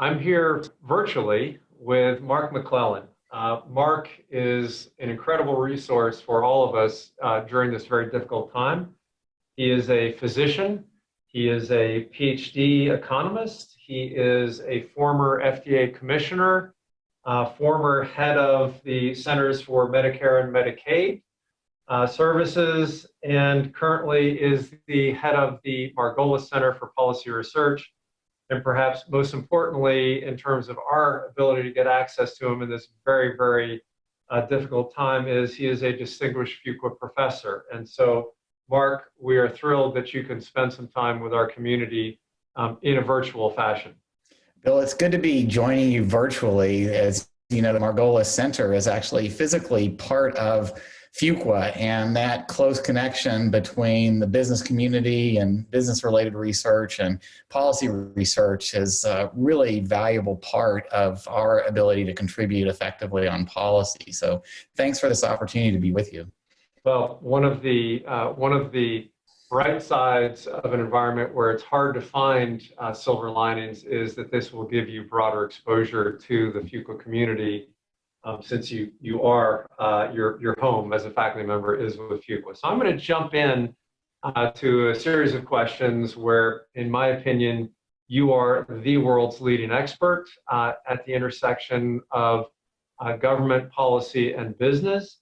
I'm here virtually with Mark McClellan. Mark is an incredible resource for all of us during this very difficult time. He is a physician. He is a PhD economist. He is a former FDA commissioner, former head of the Centers for Medicare and Medicaid Services, and currently is the head of the Margolis Center for Policy Research. And perhaps most importantly, in terms of our ability to get access to him in this very, very difficult time, is he is a distinguished Fuqua professor. And so, Mark, we are thrilled that you can spend some time with our community in a virtual fashion. Bill, it's good to be joining you virtually. As you know, the Margolis Center is actually physically part of Fuqua, and that close connection between the business community and business-related research and policy research is a really valuable part of our ability to contribute effectively on policy. So thanks for this opportunity to be with you. Well, one of the bright sides of an environment where it's hard to find silver linings is that this will give you broader exposure to the Fuqua community, since you are your home as a faculty member is with Fuqua. So I'm going to jump in to a series of questions where, in my opinion, you are the world's leading expert at the intersection of government policy and business.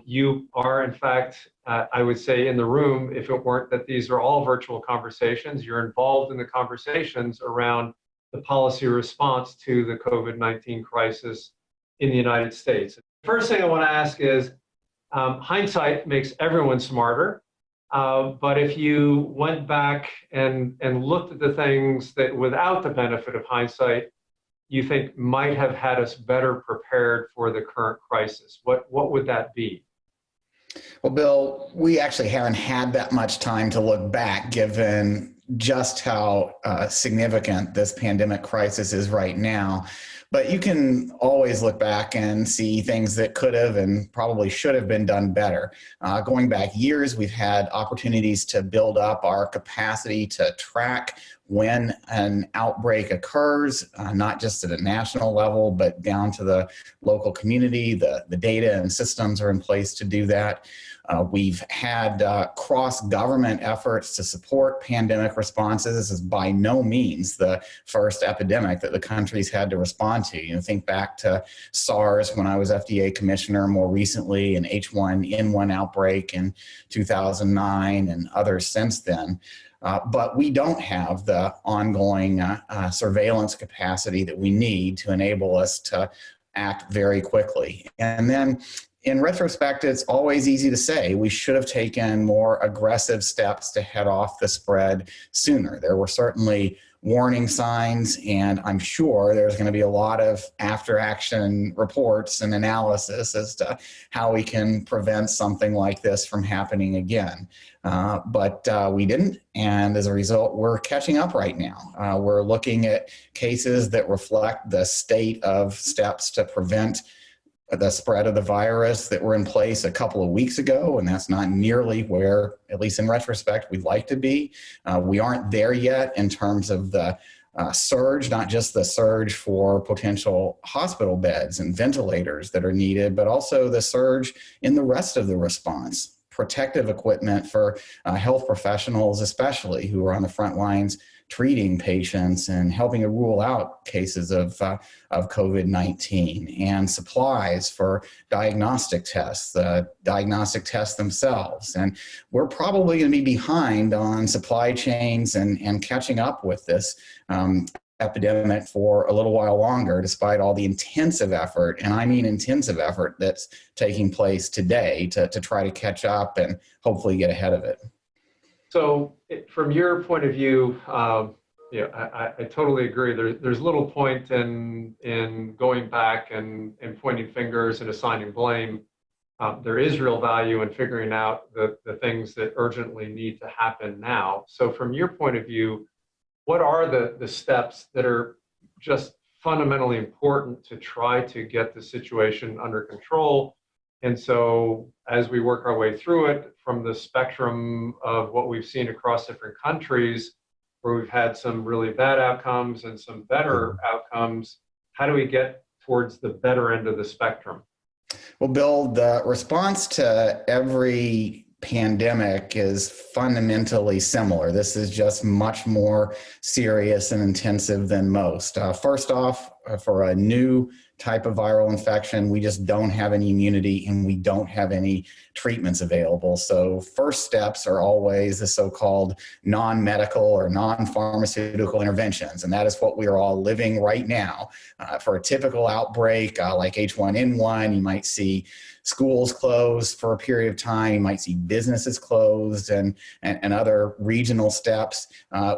You are, in fact, I would say in the room, if it weren't that these are all virtual conversations, you're involved in the conversations around the policy response to the COVID-19 crisis in the United States. First thing I want to ask is, hindsight makes everyone smarter, but if you went back and looked at the things that without the benefit of hindsight, you think might have had us better prepared for the current crisis, what would that be? Well, Bill, we actually haven't had that much time to look back, given just how significant this pandemic crisis is right now. But you can always look back and see things that could have and probably should have been done better. Going back years, we've had opportunities to build up our capacity to track when an outbreak occurs, not just at a national level, but down to the local community. The data and systems are in place to do that. We've had cross-government efforts to support pandemic responses. This is by no means the first epidemic that the country's had to respond to. You know, think back to SARS when I was FDA commissioner, more recently an H1N1 outbreak in 2009 and others since then. But we don't have the ongoing surveillance capacity that we need to enable us to act very quickly. And then in retrospect, it's always easy to say we should have taken more aggressive steps to head off the spread sooner. There were certainly warning signs, and I'm sure there's going to be a lot of after-action reports and analysis as to how we can prevent something like this from happening again. But we didn't, and as a result, we're catching up right now. We're looking at cases that reflect the state of steps to prevent the spread of the virus that were in place a couple of weeks ago, and that's not nearly where, at least in retrospect, we'd like to be. We aren't there yet in terms of the surge, not just the surge for potential hospital beds and ventilators that are needed, but also the surge in the rest of the response. Protective equipment for health professionals, especially who are on the front lines treating patients and helping to rule out cases of COVID-19, and supplies for diagnostic tests, the diagnostic tests themselves. And we're probably going to be behind on supply chains and catching up with this epidemic for a little while longer, despite all the intensive effort, and I mean intensive effort, that's taking place today to try to catch up and hopefully get ahead of it. So from your point of view, I totally agree. There's little point in going back and pointing fingers and assigning blame. There is real value in figuring out the things that urgently need to happen now. So from your point of view, what are the steps that are just fundamentally important to try to get the situation under control? And so as we work our way through it, from the spectrum of what we've seen across different countries, where we've had some really bad outcomes and some better outcomes. How do we get towards the better end of the spectrum? Well, Bill, the response to every pandemic is fundamentally similar. This is just much more serious and intensive than most. First off, for a new type of viral infection, we just don't have any immunity and we don't have any treatments available. So first steps are always the so-called non-medical or non-pharmaceutical interventions. And that is what we are all living right now. For a typical outbreak like H1N1, you might see schools closed for a period of time. You might see businesses closed and other regional steps.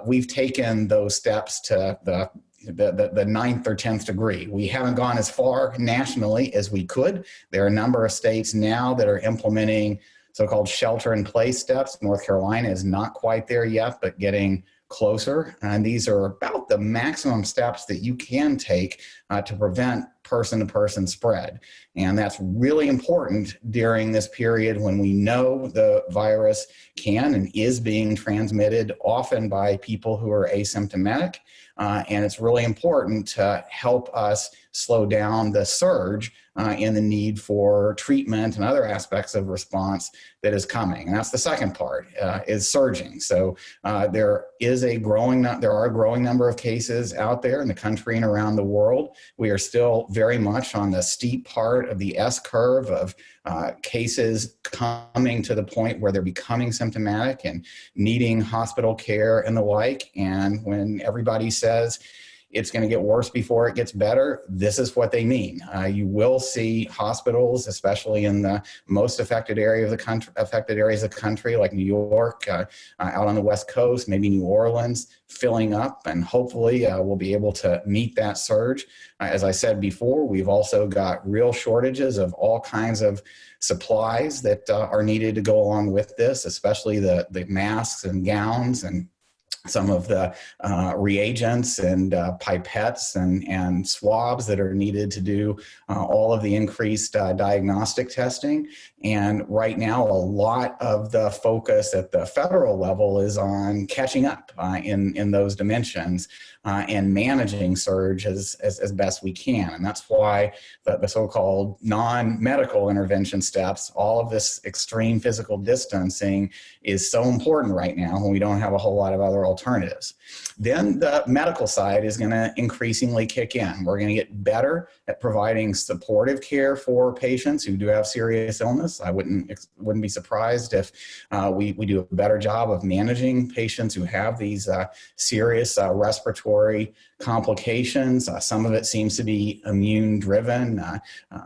We've taken those steps to the ninth or 10th degree. We haven't gone as far nationally as we could. There are a number of states now that are implementing so-called shelter-in-place steps. North Carolina is not quite there yet, but getting closer. And these are about the maximum steps that you can take to prevent person-to-person spread. And that's really important during this period when we know the virus can and is being transmitted often by people who are asymptomatic. And it's really important to help us slow down the surge in the need for treatment and other aspects of response that is coming. And that's the second part, is surging. So there are a growing number of cases out there in the country and around the world. We are still very much on the steep part of the S curve of cases coming to the point where they're becoming symptomatic and needing hospital care and the like. And when everybody says it's going to get worse before it gets better, this is what they mean. You will see hospitals, especially in the most affected areas of the country, like New York, out on the West Coast, maybe New Orleans, filling up, and hopefully we'll be able to meet that surge. As I said before, we've also got real shortages of all kinds of supplies that are needed to go along with this, especially the masks and gowns and some of the reagents and pipettes and swabs that are needed to do all of the increased diagnostic testing. And right now, a lot of the focus at the federal level is on catching up in those dimensions and managing surge as best we can. And that's why the so-called non-medical intervention steps, all of this extreme physical distancing is so important right now when we don't have a whole lot of other alternatives. Then the medical side is going to increasingly kick in. We're going to get better at providing supportive care for patients who do have serious illness. I wouldn't be surprised if we do a better job of managing patients who have these serious respiratory complications. Some of it seems to be immune driven,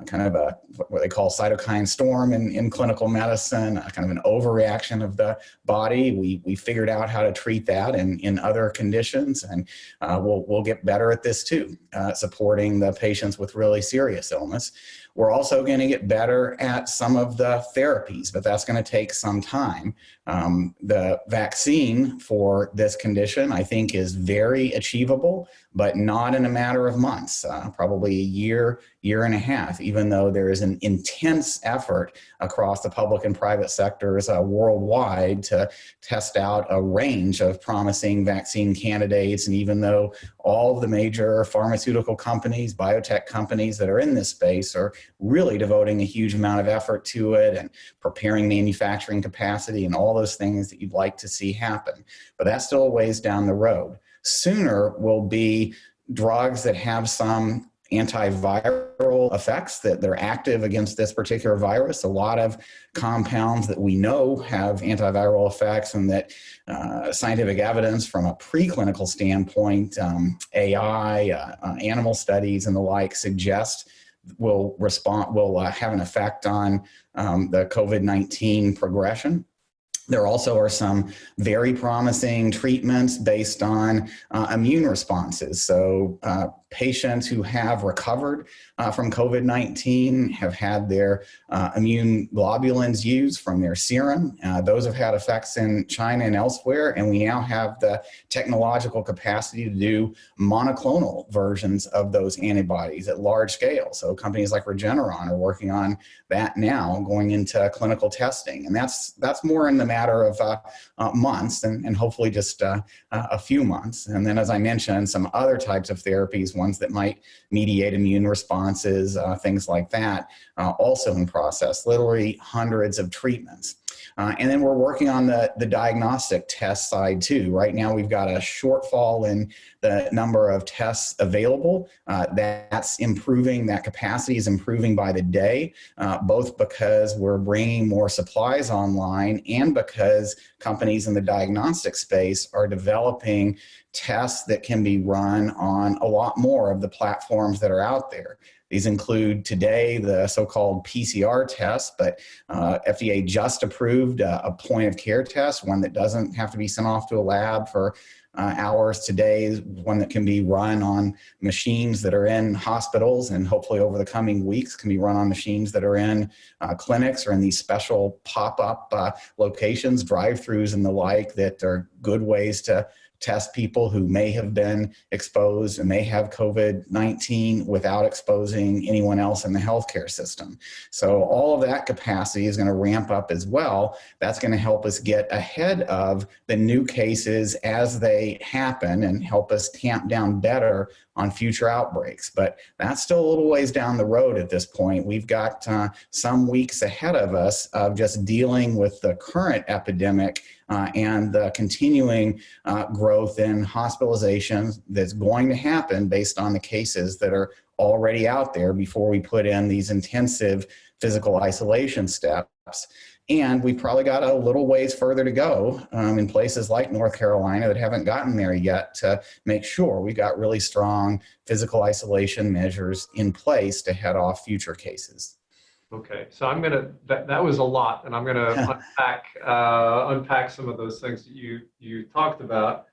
kind of what they call cytokine storm in clinical medicine, kind of an overreaction of the body. We figured out how to treat that in other conditions, and we'll get better at this too, supporting the patients with really serious illness. We're also going to get better at some of the therapies, but that's going to take some time. The vaccine for this condition, I think, is very achievable, but not in a matter of months, probably a year and a half, even though there is an intense effort across the public and private sectors worldwide to test out a range of promising vaccine candidates. And even though all of the major pharmaceutical companies, biotech companies that are in this space are really devoting a huge amount of effort to it and preparing manufacturing capacity and all those things that you'd like to see happen. But that's still a ways down the road. Sooner will be drugs that have some antiviral effects, that they're active against this particular virus. A lot of compounds that we know have antiviral effects, and that scientific evidence from a preclinical standpoint, AI, animal studies and the like suggest will have an effect on the COVID-19 progression. There also are some very promising treatments based on immune responses. So patients who have recovered from COVID-19 have had their immune globulins used from their serum. Those have had effects in China and elsewhere, and we now have the technological capacity to do monoclonal versions of those antibodies at large scale. So companies like Regeneron are working on that now, going into clinical testing. And that's more in the matter of months and hopefully just a few months. And then, as I mentioned, some other types of therapies, ones that might mediate immune responses, things like that, also in process, literally hundreds of treatments. And then we're working on the diagnostic test side too. Right now, we've got a shortfall in the number of tests available. That's improving. That capacity is improving by the day, both because we're bringing more supplies online and because companies in the diagnostic space are developing tests that can be run on a lot more of the platforms that are out there. These include today the so-called PCR test, but FDA just approved a point of care test, one that doesn't have to be sent off to a lab for hours today, one that can be run on machines that are in hospitals, and hopefully over the coming weeks can be run on machines that are in clinics or in these special pop-up locations, drive-throughs and the like, that are good ways to test people who may have been exposed and may have COVID-19 without exposing anyone else in the healthcare system. So all of that capacity is going to ramp up as well. That's going to help us get ahead of the new cases as they happen and help us tamp down better on future outbreaks. But that's still a little ways down the road at this point. We've got some weeks ahead of us of just dealing with the current epidemic and the continuing growth in hospitalizations that's going to happen based on the cases that are already out there before we put in these intensive physical isolation steps. And we've probably got a little ways further to go in places like North Carolina that haven't gotten there yet to make sure we've got really strong physical isolation measures in place to head off future cases. Okay, so I'm gonna, that was a lot, and I'm gonna unpack some of those things that you talked about.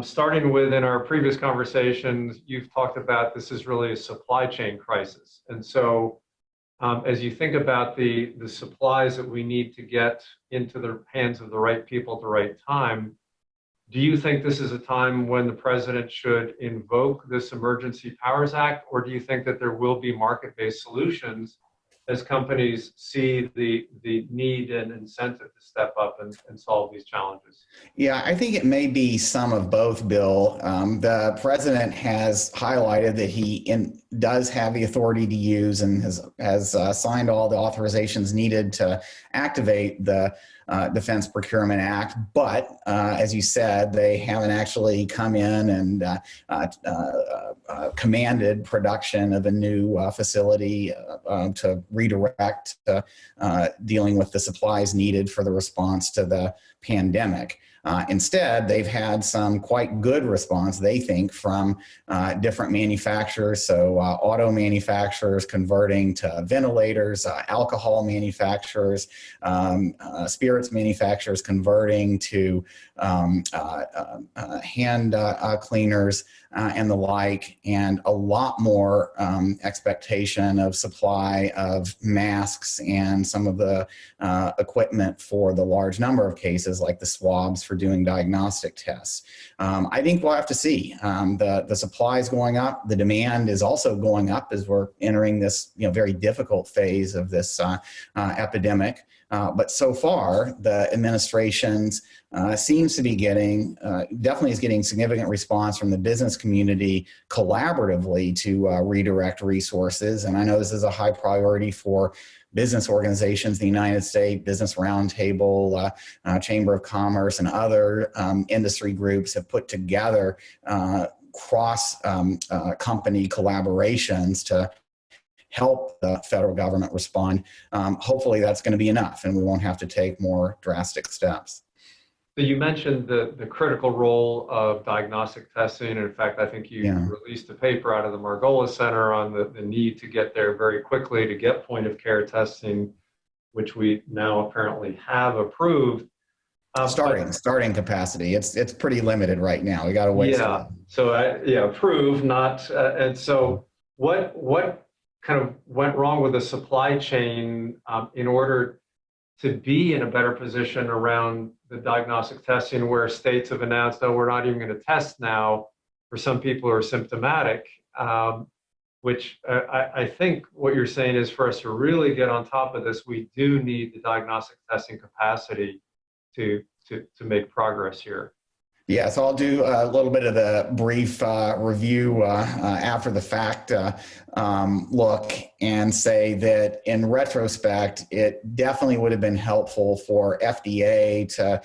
Starting with, in our previous conversations, you've talked about this is really a supply chain crisis. And so as you think about the supplies that we need to get into the hands of the right people at the right time, do you think this is a time when the president should invoke this Emergency Powers Act, or do you think that there will be market-based solutions as companies see the need and incentive to step up and solve these challenges? Yeah, I think it may be some of both, Bill. The president has highlighted that he does have the authority to use and has signed all the authorizations needed to activate the Defense Procurement Act. But as you said, they haven't actually come in and commanded production of a new facility to redirect dealing with the supplies needed for the response to the pandemic. Instead, they've had some quite good response, they think, from different manufacturers. So auto manufacturers converting to ventilators, alcohol manufacturers, spirits manufacturers converting to hand cleaners and the like, and a lot more expectation of supply of masks and some of the equipment for the large number of cases, like the swabs for doing diagnostic tests. I think we'll have to see. The supply is going up. The demand is also going up as we're entering this very difficult phase of this epidemic. But so far, the administration's seems to be getting, definitely is getting significant response from the business community collaboratively to redirect resources. And I know this is a high priority for business organizations, the United States Business Roundtable, Chamber of Commerce, and other industry groups have put together cross-company collaborations to help the federal government respond. Hopefully that's going to be enough and we won't have to take more drastic steps. So you mentioned the critical role of diagnostic testing. And in fact, I think you released a paper out of the Margolis Center on the need to get there very quickly to get point of care testing, which we now apparently have approved. Starting capacity. It's pretty limited right now. We got to wait. Yeah. So approved, not. And so what kind of went wrong with the supply chain in order to be in a better position around the diagnostic testing, where states have announced, oh, we're not even going to test now for some people who are symptomatic, which I think what you're saying is for us to really get on top of this, we do need the diagnostic testing capacity to make progress here. Yeah, so I'll do a little bit of the brief review after the fact look and say that in retrospect, it definitely would have been helpful for FDA to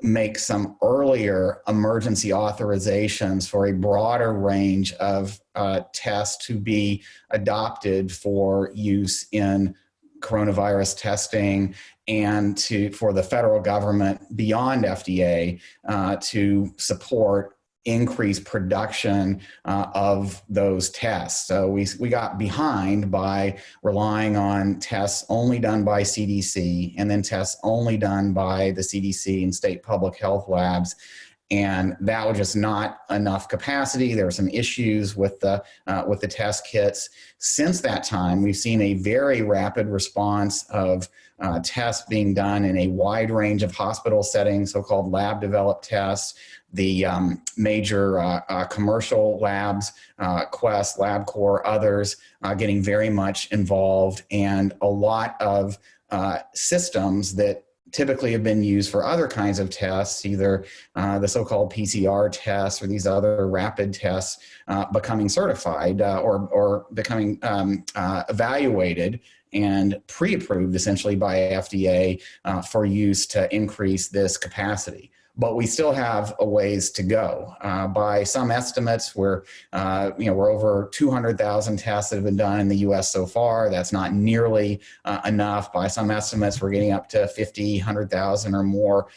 make some earlier emergency authorizations for a broader range of tests to be adopted for use in coronavirus testing, and for the federal government beyond FDA to support increased production of those tests. So we got behind by relying on tests only done by CDC and then tests only done by the CDC and state public health labs. And that was just not enough capacity. There were some issues with the test kits. Since that time, we've seen a very rapid response of tests being done in a wide range of hospital settings, so-called lab-developed tests. The major commercial labs, Quest, LabCorp, others, getting very much involved, and a lot of systems that typically have been used for other kinds of tests, either the so-called PCR tests or these other rapid tests becoming certified or becoming evaluated and pre-approved essentially by FDA for use to increase this capacity. But we still have a ways to go. By some estimates, we're over 200,000 tests that have been done in the U.S. so far. That's not nearly enough. By some estimates, we're getting up to 50, 100,000 or more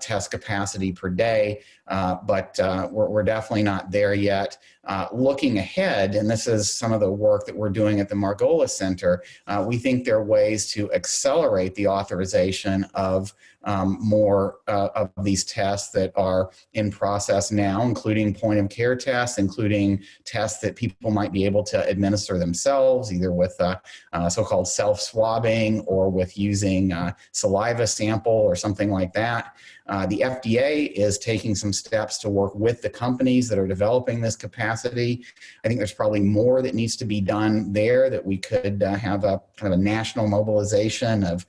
test capacity per day. But we're definitely not there yet. Looking ahead, and this is some of the work that we're doing at the Margolis Center, we think there are ways to accelerate the authorization of more of these tests that are in process now, including point of care tests, including tests that people might be able to administer themselves, either with so-called self-swabbing or with using saliva sample or something like that. The FDA is taking some steps to work with the companies that are developing this capacity. I think there's probably more that needs to be done there, that we could have a kind of a national mobilization of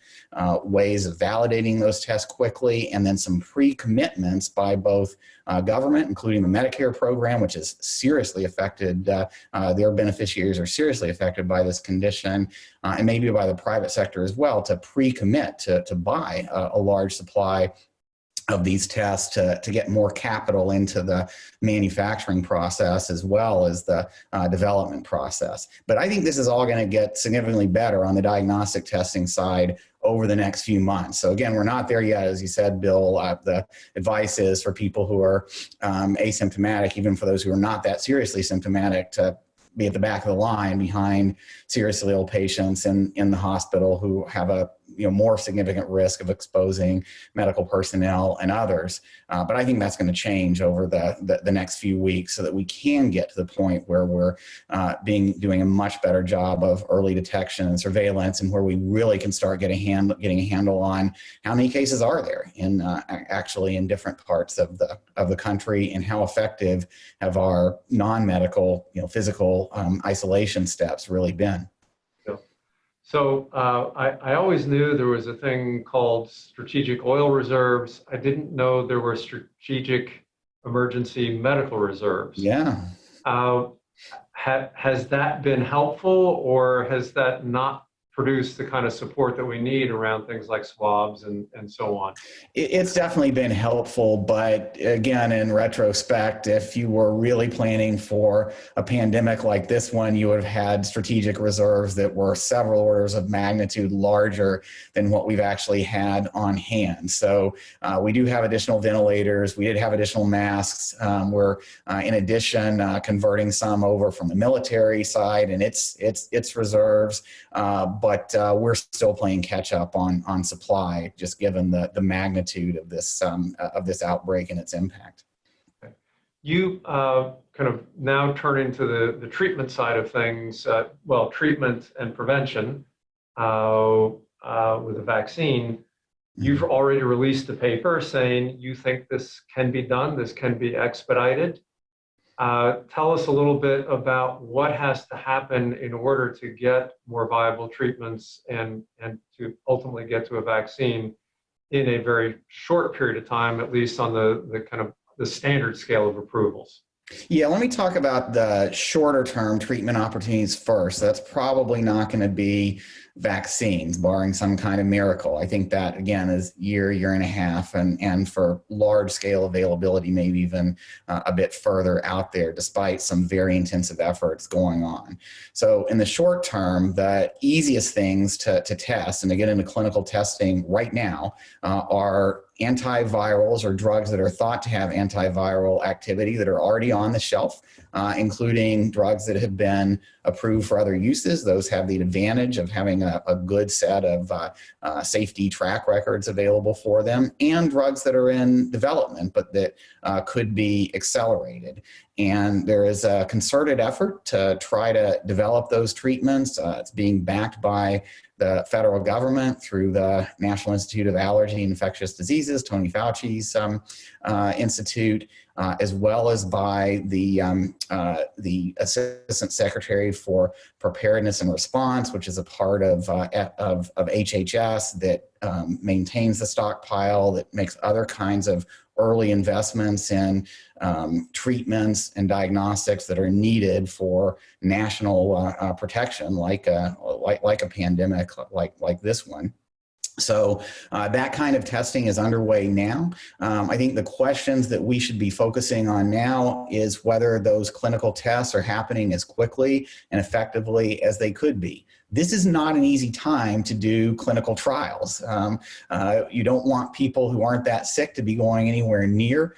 ways of validating those tests quickly, and then some pre-commitments by both government, including the Medicare program, which is seriously affected, their beneficiaries are seriously affected by this condition, and maybe by the private sector as well, to pre-commit to buy a large supply of these tests to get more capital into the manufacturing process as well as the development process. But I think this is all going to get significantly better on the diagnostic testing side over the next few months. So again, we're not there yet, as you said, Bill. The advice is for people who are asymptomatic, even for those who are not that seriously symptomatic, to be at the back of the line behind seriously ill patients in the hospital who have a more significant risk of exposing medical personnel and others. But I think that's going to change over the next few weeks so that we can get to the point where we're doing a much better job of early detection and surveillance, and where we really can start getting a handle on how many cases are there actually in different parts of the country, and how effective have our non-medical physical isolation steps really been. So I always knew there was a thing called strategic oil reserves. I didn't know there were strategic emergency medical reserves. Yeah. Has that been helpful, or has that not produce the kind of support that we need around things like swabs and so on? It's definitely been helpful, but again, in retrospect, if you were really planning for a pandemic like this one, you would have had strategic reserves that were several orders of magnitude larger than what we've actually had on hand. So we do have additional ventilators. We did have additional masks. We're in addition converting some over from the military side and its reserves. But we're still playing catch up on supply, just given the magnitude of this outbreak and its impact. Okay. You kind of now turn into the treatment side of things. Well, treatment and prevention with a vaccine. You've already released a paper saying you think this can be done. This can be expedited. Tell us a little bit about what has to happen in order to get more viable treatments and to ultimately get to a vaccine in a very short period of time, at least on the kind of the standard scale of approvals. Yeah, let me talk about the shorter term treatment opportunities first. That's probably not going to be vaccines, barring some kind of miracle. I think that, again, is year and a half, and for large scale availability, maybe even a bit further out there, despite some very intensive efforts going on. So in the short term, the easiest things to test and to get into clinical testing right now are antivirals, or drugs that are thought to have antiviral activity that are already on the shelf, including drugs that have been approved for other uses. Those have the advantage of having a good set of safety track records available for them, and drugs that are in development but that could be accelerated. And there is a concerted effort to try to develop those treatments. It's being backed by the federal government through the National Institute of Allergy and Infectious Diseases, Tony Fauci's institute, as well as by the Assistant Secretary for Preparedness and Response, which is a part of HHS that maintains the stockpile, that makes other kinds of early investments in treatments and diagnostics that are needed for national protection, like a pandemic like this one. So that kind of testing is underway now. I think the questions that we should be focusing on now is whether those clinical tests are happening as quickly and effectively as they could be. This is not an easy time to do clinical trials. You don't want people who aren't that sick to be going anywhere near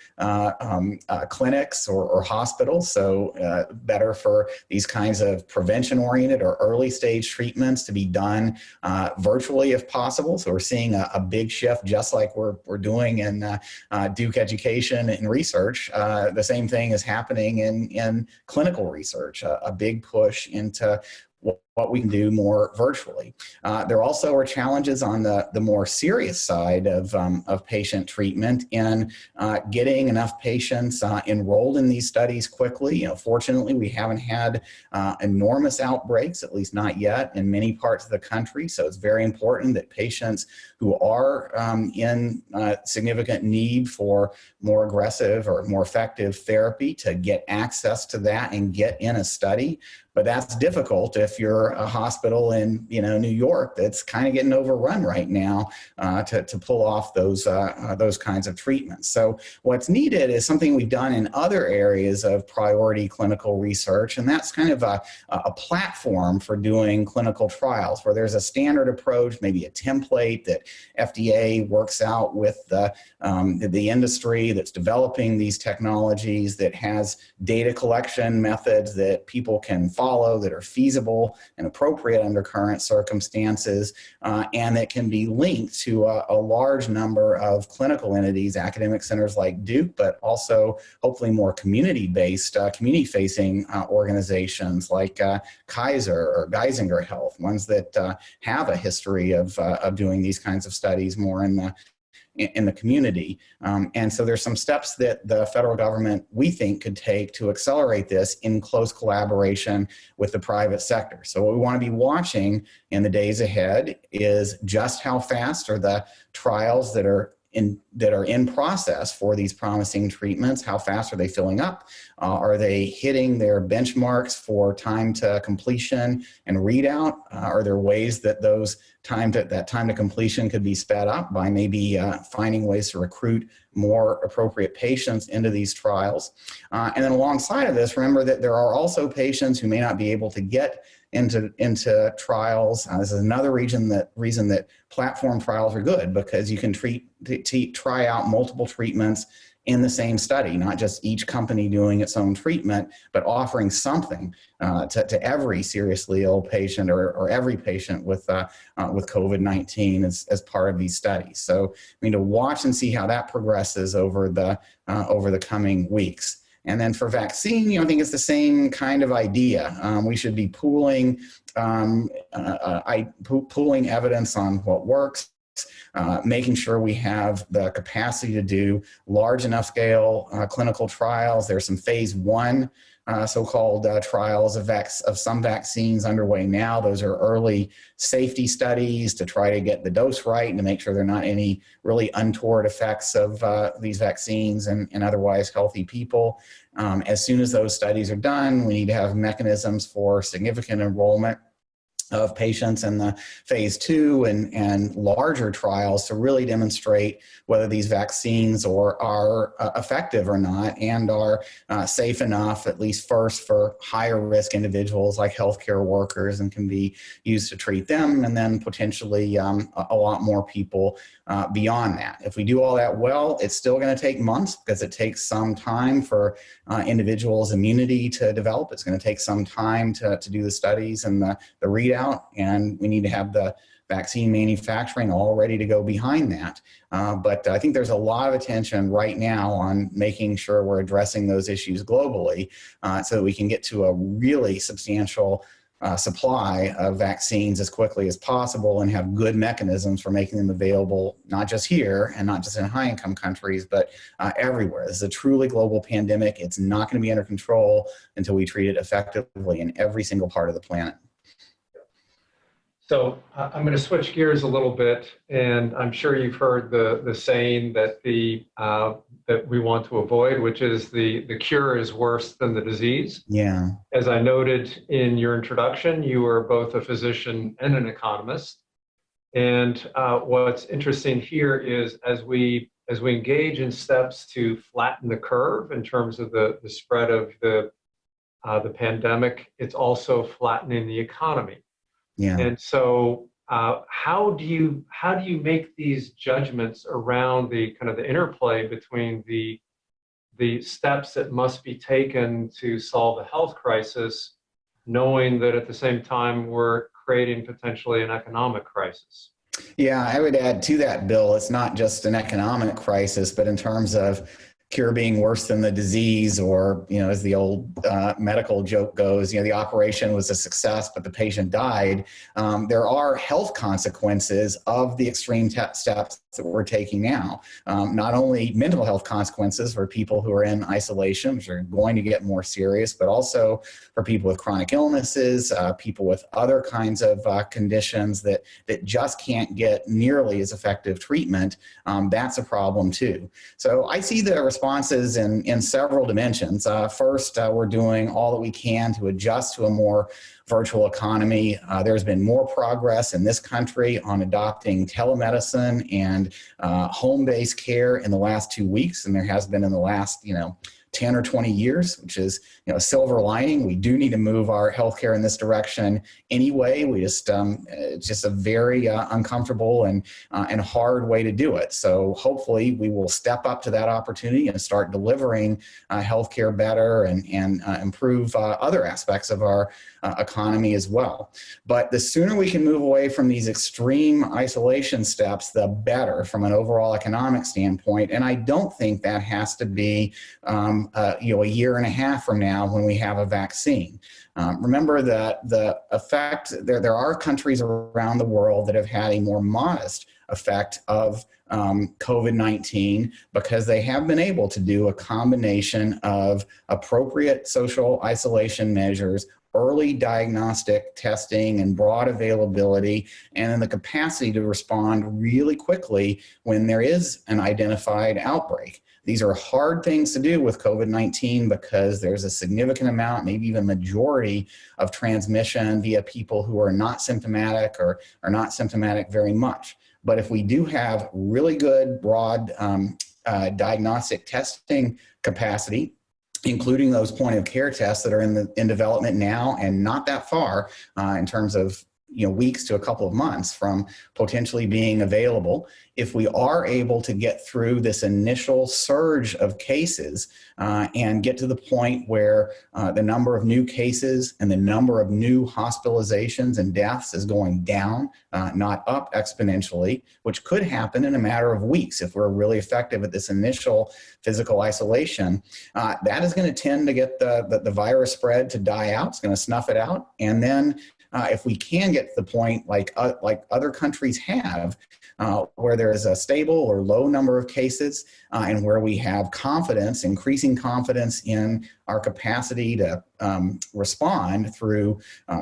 clinics or hospitals. So better for these kinds of prevention-oriented or early-stage treatments to be done virtually if possible. So we're seeing a big shift, just like we're doing in Duke education and research. The same thing is happening in clinical research, a big push into what we can do more virtually. There also are challenges on the more serious side of patient treatment in getting enough patients enrolled in these studies quickly. Fortunately, we haven't had enormous outbreaks, at least not yet, in many parts of the country. So it's very important that patients who are in significant need for more aggressive or more effective therapy to get access to that and get in a study. But that's difficult if you're a hospital in New York that's kind of getting overrun right now to pull off those kinds of treatments. So what's needed is something we've done in other areas of priority clinical research, and that's kind of a platform for doing clinical trials where there's a standard approach, maybe a template that FDA works out with the industry that's developing these technologies, that has data collection methods that people can follow, that are feasible and appropriate under current circumstances, and that can be linked to a large number of clinical entities, academic centers like Duke, but also hopefully more community-based, community-facing organizations like Kaiser or Geisinger Health, ones that have a history of doing these kinds of studies more in the community. And so there's some steps that the federal government, we think, could take to accelerate this in close collaboration with the private sector. So what we want to be watching in the days ahead is just how fast are the trials that are in process for these promising treatments. How fast are they filling up? Are they hitting their benchmarks for time to completion and readout? Are there ways that that time to completion could be sped up by maybe finding ways to recruit more appropriate patients into these trials? And then alongside of this, remember that there are also patients who may not be able to get into trials. This is another reason that platform trials are good, because you can try out multiple treatments in the same study, not just each company doing its own treatment, but offering something to every seriously ill patient or every patient with COVID-19 as part of these studies. So we need to watch and see how that progresses over the coming weeks. And then for vaccine, I think it's the same kind of idea. We should be pooling evidence on what works, making sure we have the capacity to do large enough scale clinical trials. There's some phase 1 so-called trials of some vaccines underway now. Those are early safety studies to try to get the dose right and to make sure there are not any really untoward effects of these vaccines and otherwise healthy people. As soon as those studies are done, we need to have mechanisms for significant enrollment of patients in the phase 2 and larger trials to really demonstrate whether these vaccines are effective or not, and are safe enough, at least first for higher risk individuals like healthcare workers, and can be used to treat them, and then potentially a lot more people beyond that. If we do all that well, it's still going to take months because it takes some time for individuals' immunity to develop. It's going to take some time to do the studies and the readout, and we need to have the vaccine manufacturing all ready to go behind that. But I think there's a lot of attention right now on making sure we're addressing those issues globally so that we can get to a really substantial supply of vaccines as quickly as possible and have good mechanisms for making them available, not just here and not just in high-income countries, but everywhere. This is a truly global pandemic. It's not going to be under control until we treat it effectively in every single part of the planet. So I'm going to switch gears a little bit, and I'm sure you've heard the saying that that we want to avoid, which is the cure is worse than the disease. Yeah. As I noted in your introduction, you are both a physician and an economist. And what's interesting here is as we engage in steps to flatten the curve in terms of the spread of the pandemic, it's also flattening the economy. Yeah. And so how do you make these judgments around the kind of the interplay between the steps that must be taken to solve the health crisis, knowing that at the same time we're creating potentially an economic crisis? Yeah, I would add to that, Bill, it's not just an economic crisis, but in terms of cure being worse than the disease, or, as the old medical joke goes, the operation was a success, but the patient died. There are health consequences of the extreme steps that we're taking now. Not only mental health consequences for people who are in isolation, which are going to get more serious, but also for people with chronic illnesses, people with other kinds of conditions that just can't get nearly as effective treatment. That's a problem too. So I see the responses in several dimensions. First, we're doing all that we can to adjust to a more virtual economy. There's been more progress in this country on adopting telemedicine and home-based care in the last 2 weeks, and there has been in the last 10 or 20 years, which is a silver lining. We do need to move our healthcare in this direction anyway. We just it's just a very uncomfortable and hard way to do it. So hopefully we will step up to that opportunity and start delivering healthcare better and improve other aspects of our economy as well. But the sooner we can move away from these extreme isolation steps, the better from an overall economic standpoint. And I don't think that has to be a year and a half from now when we have a vaccine. Remember that the effect, there are countries around the world that have had a more modest effect of COVID-19 because they have been able to do a combination of appropriate social isolation measures, early diagnostic testing and broad availability, and then the capacity to respond really quickly when there is an identified outbreak. These are hard things to do with COVID-19 because there's a significant amount, maybe even majority of transmission via people who are not symptomatic or are not symptomatic very much. But if we do have really good broad diagnostic testing capacity, including those point of care tests that are in development now and not that far in terms of weeks to a couple of months from potentially being available, if we are able to get through this initial surge of cases and get to the point where the number of new cases and the number of new hospitalizations and deaths is going down, not up exponentially, which could happen in a matter of weeks if we're really effective at this initial physical isolation, that is going to tend to get the virus spread to die out. It's going to snuff it out. And then if we can get to the point like other countries have, where there is a stable or low number of cases and where we have confidence, increasing confidence in our capacity to respond through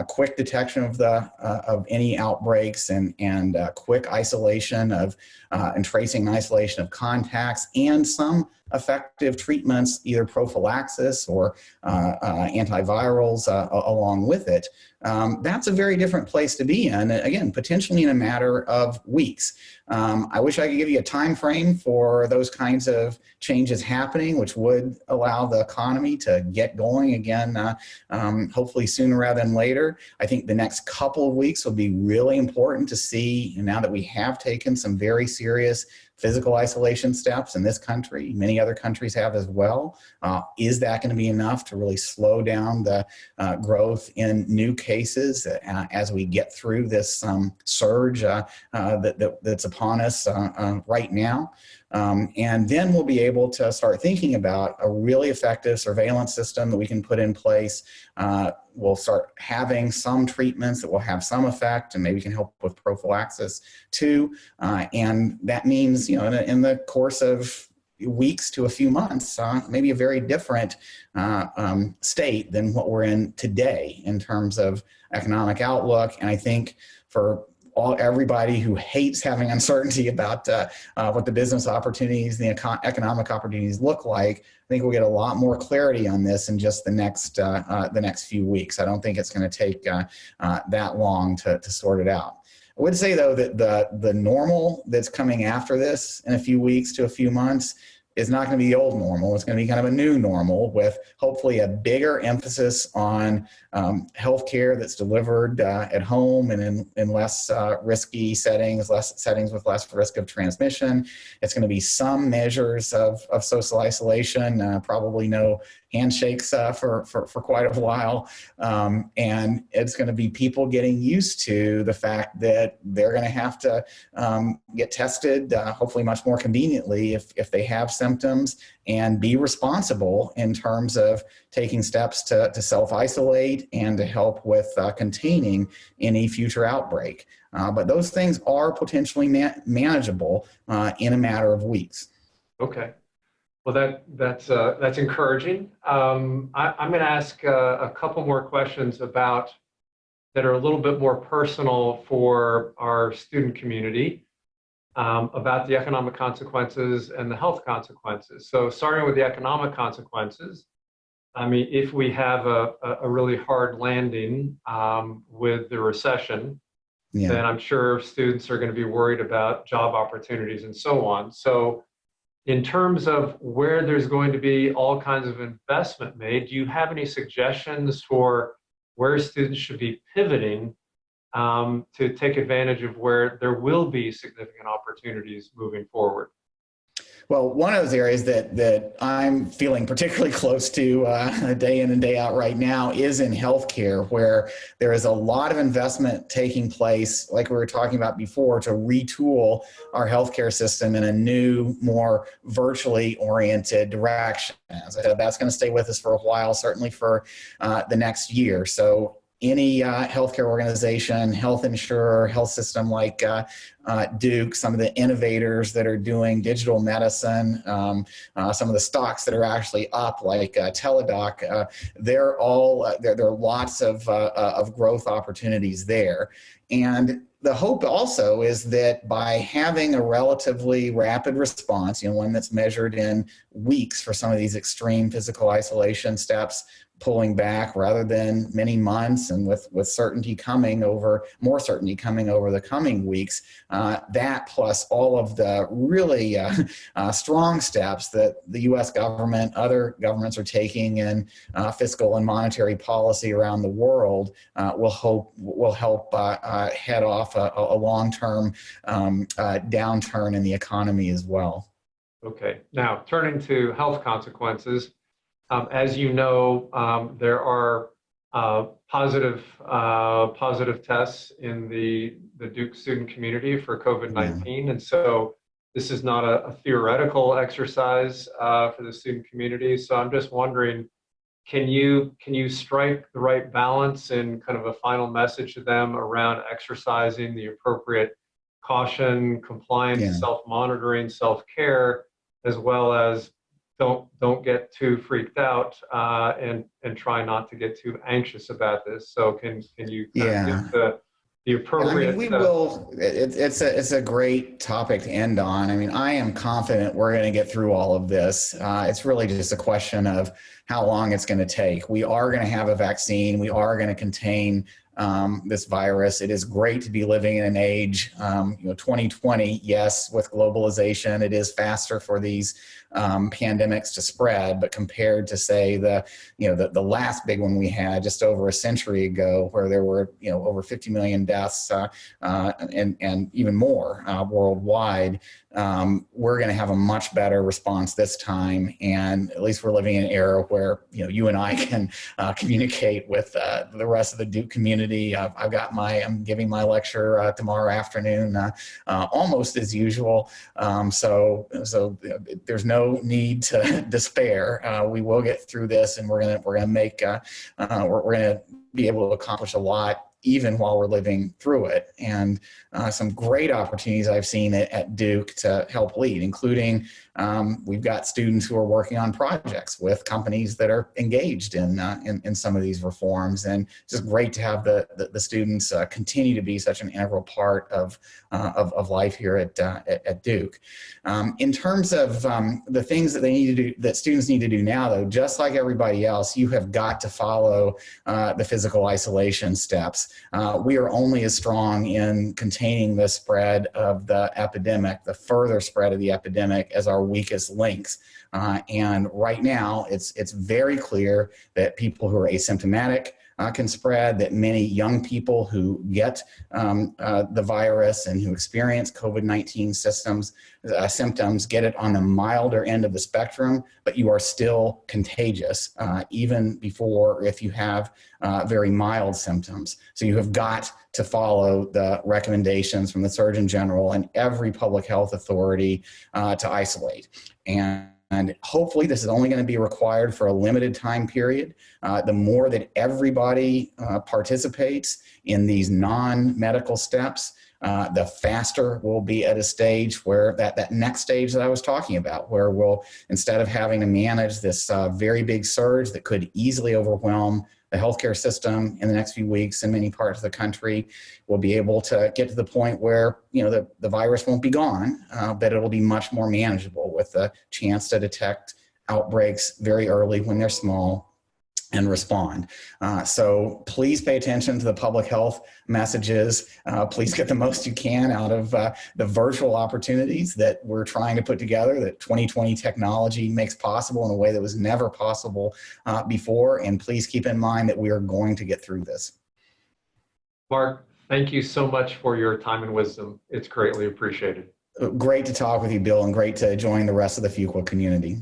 quick detection of any outbreaks and quick isolation of and tracing and isolation of contacts, and some effective treatments, either prophylaxis or antivirals along with it. That's a very different place to be in, again, potentially in a matter of weeks. I wish I could give you a time frame for those kinds of changes happening, which would allow the economy to get going again, hopefully sooner rather than later. I think the next couple of weeks will be really important to see, now that we have taken some very serious physical isolation steps in this country, many other countries have as well. Is that going to be enough to really slow down the growth in new cases as we get through this surge that's upon us right now? And then we'll be able to start thinking about a really effective surveillance system that we can put in place. We'll start having some treatments that will have some effect and maybe can help with prophylaxis too. And that means, in the course of weeks to a few months, maybe a very different state than what we're in today in terms of economic outlook. And I think for everybody who hates having uncertainty about what the business opportunities, the economic opportunities look like, I think we'll get a lot more clarity on this in just the next few weeks. I don't think it's going to take that long to sort it out. I would say, though, that the normal that's coming after this in a few weeks to a few months is not going to be the old normal. It's going to be kind of a new normal with hopefully a bigger emphasis on healthcare that's delivered at home and in less risky settings, settings with less risk of transmission. It's going to be some measures of social isolation, probably no handshakes for quite a while. And it's going to be people getting used to the fact that they're going to have to get tested, hopefully much more conveniently if they have symptoms, and be responsible in terms of taking steps to self-isolate and to help with containing any future outbreak. But those things are potentially manageable in a matter of weeks. Okay. Well, that's encouraging. I'm going to ask a couple more questions that are a little bit more personal for our student community, about the economic consequences and the health consequences. So starting with the economic consequences, I mean, if we have a really hard landing with the recession, then I'm sure students are going to be worried about job opportunities and so on. So in terms of where there's going to be all kinds of investment made, do you have any suggestions for where students should be pivoting to take advantage of where there will be significant opportunities moving forward? Well, one of those areas that I'm feeling particularly close to day in and day out right now is in healthcare, where there is a lot of investment taking place, like we were talking about before, to retool our healthcare system in a new, more virtually oriented direction. As I said, that's going to stay with us for a while, certainly for the next year. So any healthcare organization, health insurer, health system like Duke, some of the innovators that are doing digital medicine, some of the stocks that are actually up like Teladoc, there are lots of growth opportunities there. And the hope also is that by having a relatively rapid response, one that's measured in weeks for some of these extreme physical isolation steps, pulling back rather than many months, and with more certainty coming over the coming weeks, that plus all of the really strong steps that the U.S. government, other governments are taking in fiscal and monetary policy around the world will help head off a long-term downturn in the economy as well. Okay. Now, turning to health consequences, as you know, there are positive tests in the Duke student community for COVID-19, and so this is not a theoretical exercise for the student community. So I'm just wondering, can you strike the right balance in kind of a final message to them around exercising the appropriate caution, compliance, self-monitoring, self-care, as well as don't get too freaked out, and try not to get too anxious about this. So can you kind of Yeah. give the Yeah, I mean, appropriate? we will. It's a great topic to end on. I mean, I am confident we're going to get through all of this. It's really just a question of how long it's going to take. We are going to have a vaccine. We are going to contain this virus. It is great to be living in an age, 2020. Yes, with globalization, it is faster for these pandemics to spread. But compared to, say, the last big one we had just over a century ago, where there were over 50 million deaths and even more worldwide, we're going to have a much better response this time. And at least we're living in an era where you and I can communicate with the rest of the Duke community. I'm giving my lecture tomorrow afternoon, almost as usual. So there's no need to despair. We will get through this, and we're gonna be able to accomplish a lot even while we're living through it. And some great opportunities I've seen at Duke to help lead, including we've got students who are working on projects with companies that are engaged in some of these reforms, and just great to have the students continue to be such an integral part of life here at Duke. In terms of the things that they need to do, that students need to do now, though, just like everybody else, you have got to follow the physical isolation steps. We are only as strong in containing the spread of the epidemic, the further spread of the epidemic, as our weakest links. And right now, it's very clear that people who are asymptomatic can spread, that many young people who get the virus and who experience COVID-19 symptoms get it on the milder end of the spectrum, but you are still contagious, even before if you have very mild symptoms. So you have got to follow the recommendations from the Surgeon General and every public health authority to isolate. And hopefully this is only going to be required for a limited time period. The more that everybody participates in these non-medical steps, the faster we'll be at a stage where that next stage that I was talking about, where we'll, instead of having to manage this very big surge that could easily overwhelm the healthcare system in the next few weeks in many parts of the country, we'll be able to get to the point where the virus won't be gone, but it'll be much more manageable, with a chance to detect outbreaks very early when they're small and respond. So please pay attention to the public health messages. Please get the most you can out of the virtual opportunities that we're trying to put together, that 2020 technology makes possible in a way that was never possible before. And please keep in mind that we are going to get through this. Mark, thank you so much for your time and wisdom. It's greatly appreciated. Great to talk with you, Bill, and great to join the rest of the Fuqua community.